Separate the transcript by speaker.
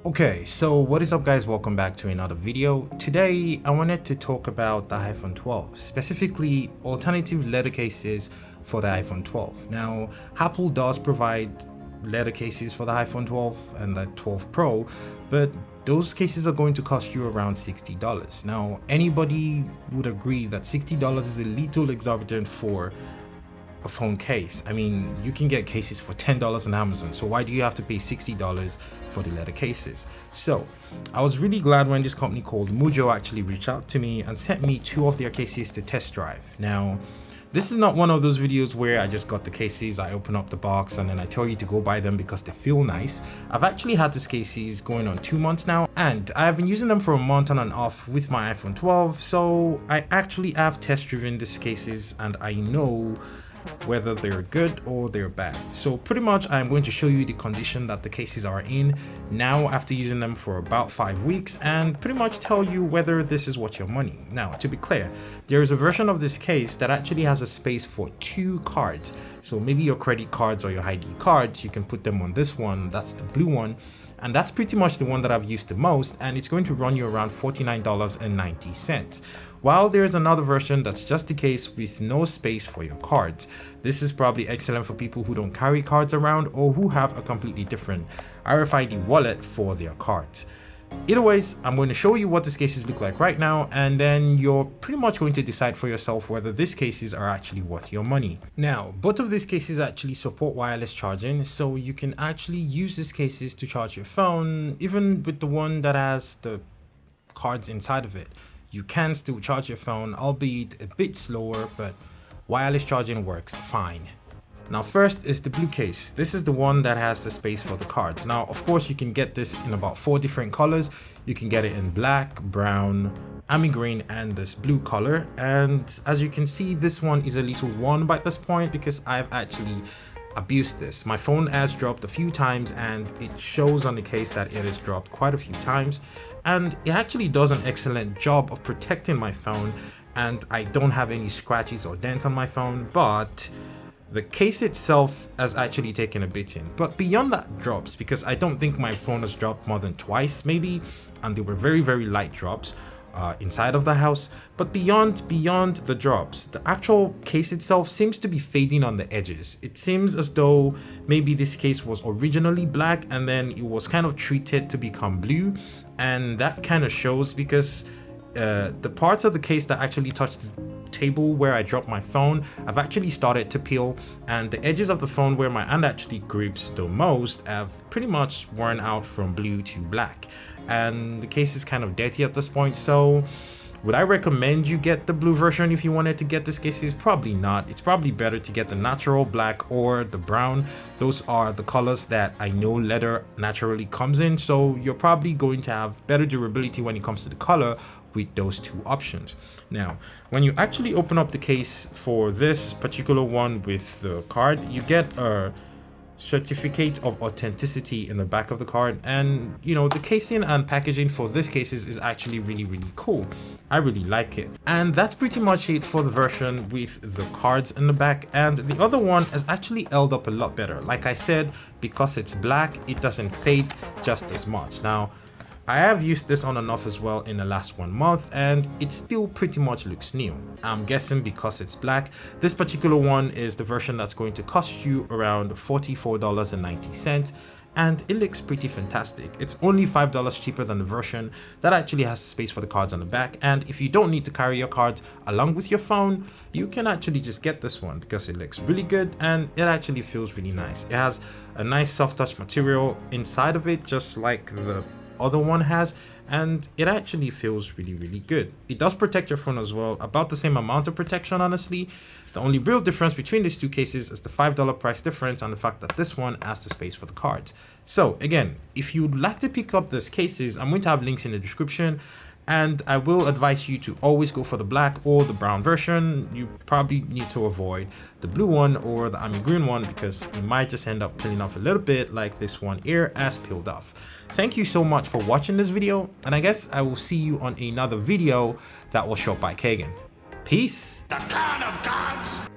Speaker 1: Okay, so what is up guys, welcome back to another video. Today I wanted to talk about the iPhone 12, specifically alternative leather cases for the iPhone 12. Now, Apple does provide leather cases for the iPhone 12 and the 12 Pro, but those cases are going to cost you around $60. Now, anybody would agree that $60 is a little exorbitant for a phone case. I mean, you can get cases for $10 on Amazon, so why do you have to pay $60 for the leather cases? So I was really glad when this company called Mujo actually reached out to me and sent me two of their cases to test drive. Now, this is not one of those videos where I just got the cases, I open up the box and then I tell you to go buy them because they feel nice. I've actually had these cases going on 2 months now, and I've been using them for a month on and off with my iPhone 12, so I actually have test driven these cases and I know whether they're good or they're bad. So pretty much I'm going to show you the condition that the cases are in now after using them for about 5 weeks, and pretty much tell you whether this is worth your money. Now, to be clear, there is a version of this case that actually has a space for 2 cards. So maybe your credit cards or your ID cards, you can put them on this one. That's the blue one, and that's pretty much the one that I've used the most, and it's going to run you around $49.90. While there's another version that's just the case with no space for your cards. This is probably excellent for people who don't carry cards around or who have a completely different RFID wallet for their cards. Either ways, I'm going to show you what these cases look like right now, and then you're pretty much going to decide for yourself whether these cases are actually worth your money. Now, both of these cases actually support wireless charging, so you can actually use these cases to charge your phone, even with the one that has the cards inside of it. You can still charge your phone, albeit a bit slower, but wireless charging works fine. Now, first is the blue case. This is the one that has the space for the cards. Now, of course, you can get this in about 4 different colors. You can get it in black, brown, army green, and this blue color. And as you can see, this one is a little worn by this point because I've actually abused this. My phone has dropped a few times and it shows on the case that it has dropped quite a few times, and it actually does an excellent job of protecting my phone, and I don't have any scratches or dents on my phone, but the case itself has actually taken a beating. But beyond that drops, because I don't think my phone has dropped more than twice maybe, and they were very light drops inside of the house. But beyond the drops, the actual case itself seems to be fading on the edges. It seems as though maybe this case was originally black and then it was kind of treated to become blue, and that kind of shows because the parts of the case that actually touch the table where I dropped my phone have actually started to peel, and the edges of the phone where my hand actually grips the most have pretty much worn out from blue to black, and the case is kind of dirty at this point. So would I recommend you get the blue version if you wanted to get this cases? Probably not. It's probably better to get the natural black or the brown. Those are the colors that I know leather naturally comes in, so you're probably going to have better durability when it comes to the color with those 2 options. Now, when you actually open up the case for this particular one with the card, you get a certificate of authenticity in the back of the card, and you know, the casing and packaging for this cases is actually really cool. I really like it, and that's pretty much it for the version with the cards in the back. And the other one has actually held up a lot better. Like I said, because it's black, it doesn't fade just as much. Now, I have used this on and off as well in the last 1 month, and it still pretty much looks new. I'm guessing because it's black. This particular one is the version that's going to cost you around $44.90, and it looks pretty fantastic. It's only $5 cheaper than the version that actually has space for the cards on the back, and if you don't need to carry your cards along with your phone, you can actually just get this one because it looks really good and it actually feels really nice. It has a nice soft touch material inside of it, just like the other one has, and it actually feels really good. It does protect your phone as well, about the same amount of protection honestly. The only real difference between these 2 cases is the $5 price difference and the fact that this one has the space for the cards. So again, if you'd like to pick up these cases, I'm going to have links in the description, and I will advise you to always go for the black or the brown version. You probably need to avoid the blue one or the army green one because you might just end up peeling off a little bit like this one here has peeled off. Thank you so much for watching this video, and I guess I will see you on another video that was shot by Kagan. Peace. The God of gods.